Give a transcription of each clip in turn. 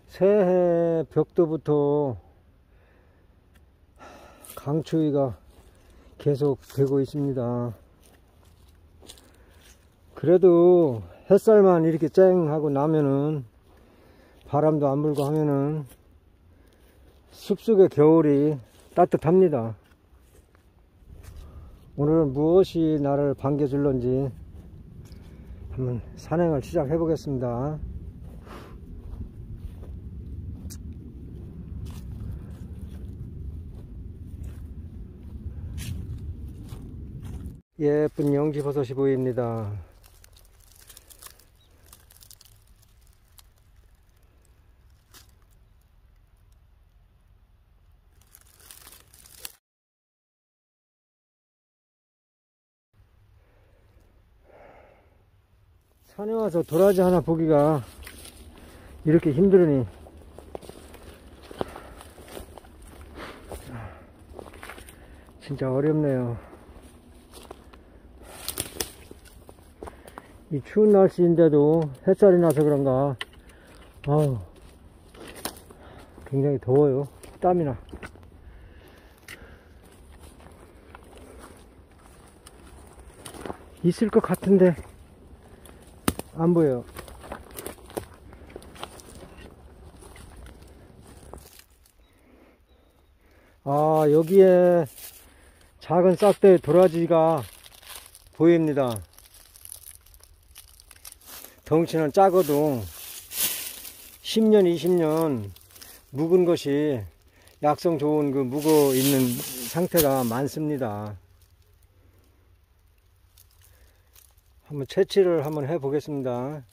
새해 벽도부터 강추위가 계속 되고 있습니다. 그래도 햇살만 이렇게 쨍 하고 나면은, 바람도 안 불고 하면은 숲속의 겨울이 따뜻합니다. 오늘은 무엇이 나를 반겨줄런지 한번 산행을 시작해 보겠습니다. 예쁜 영지버섯이 보입니다. 산에 와서 도라지 하나 보기가 이렇게 힘들으니 진짜 어렵네요. 이 추운 날씨인데도 햇살이 나서 그런가 아우 굉장히 더워요. 땀이 나. 있을 것 같은데 안 보여요. 아, 여기에 작은 싹대 도라지가 보입니다. 덩치는 작아도 10년, 20년 묵은 것이 약성 좋은 그 묵어 있는 상태가 많습니다. 한번 채취를 한번 해 보겠습니다.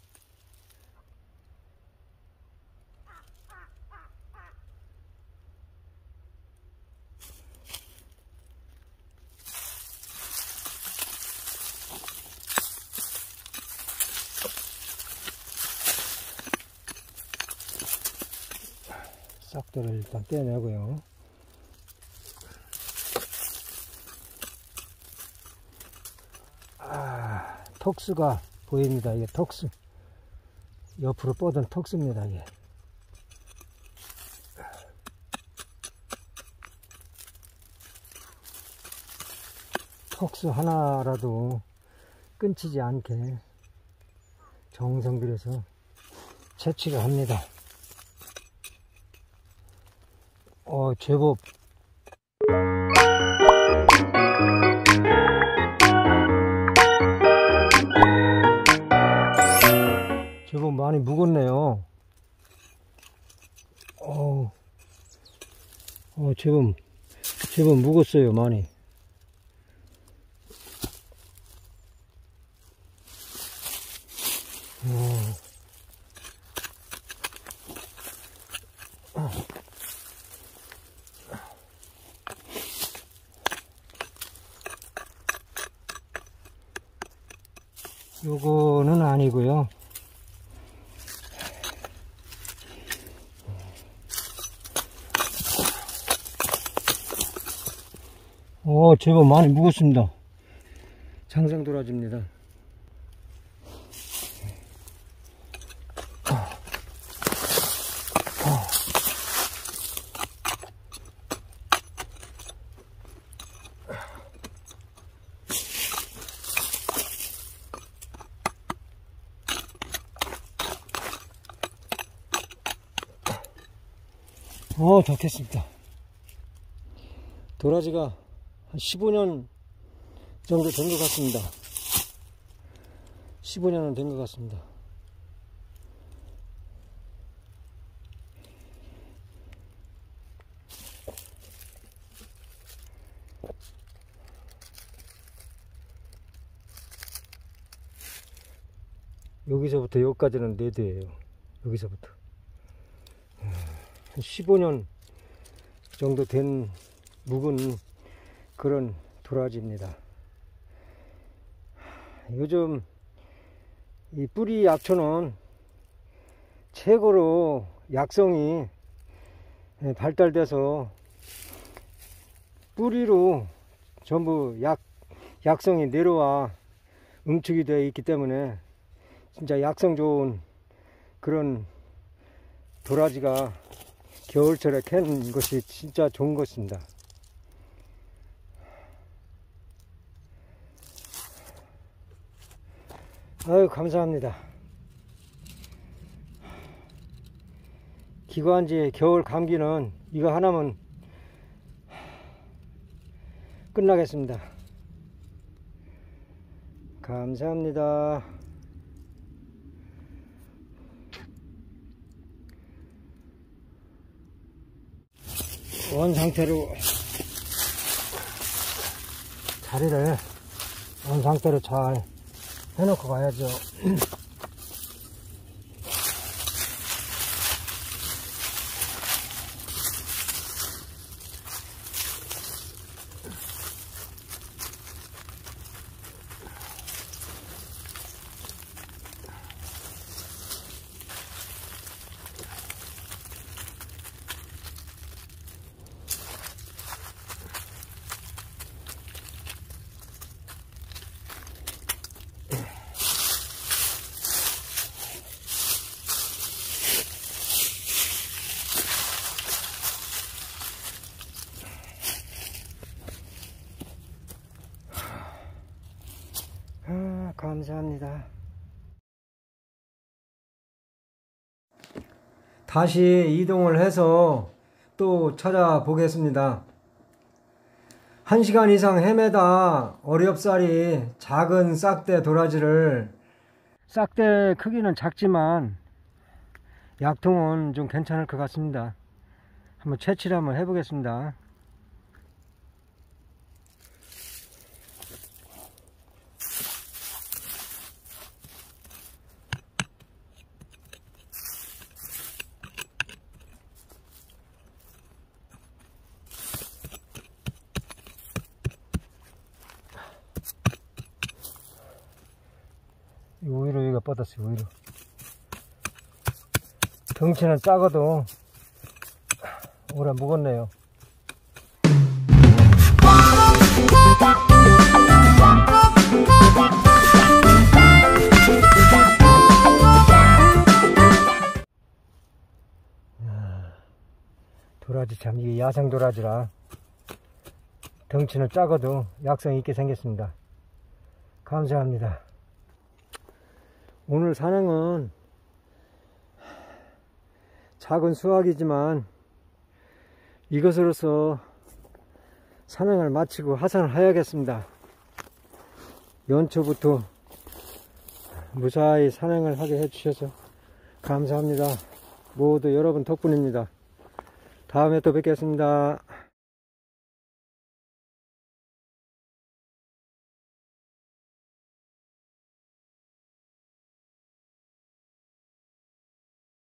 싹들을 일단 떼내고요. 톡스가 보입니다. 이게 톡스. 옆으로 뻗은 톡스입니다. 이게. 톡스 하나라도 끊치지 않게 정성 들여서 채취를 합니다. 제법 많이 묵었네요. 제법 묵었어요. 많이. 요거는 아니고요. 제법 많이 묵었습니다. 장상 도라지입니다. 좋겠습니다. 도라지가 한 15년 정도 된 것 같습니다. 15년은 된 것 같습니다. 여기서부터 여기까지는 4대예요. 여기서부터 한 15년 정도 된 묵은 그런 도라지입니다. 요즘 이 뿌리 약초는 최고로 약성이 발달돼서 뿌리로 전부 약성이 내려와 응축이 되어 있기 때문에 진짜 약성 좋은 그런 도라지가 겨울철에 캐는 것이 진짜 좋은 것입니다. 아유, 감사합니다. 기관지 겨울 감기는 이거 하나면 끝나겠습니다. 감사합니다. 원 상태로 자리를 원 상태로 잘 해놓고 가야죠. 감사합니다. 다시 이동을 해서 또 찾아보겠습니다. 1시간 이상 헤매다 어렵사리 작은 싹대 도라지를, 싹대 크기는 작지만 약통은 좀 괜찮을 것 같습니다. 한번 채취를 한번 해보겠습니다. 오히려 여기가 뻗었어요. 오히려 덩치는 작아도 오래 묵었네요. 도라지 참 이게 야생 도라지라 덩치는 작아도 약성이 있게 생겼습니다. 감사합니다. 오늘 산행은 작은 수확이지만 이것으로서 산행을 마치고 하산을 해야겠습니다. 연초부터 무사히 산행을 하게 해주셔서 감사합니다. 모두 여러분 덕분입니다. 다음에 또 뵙겠습니다.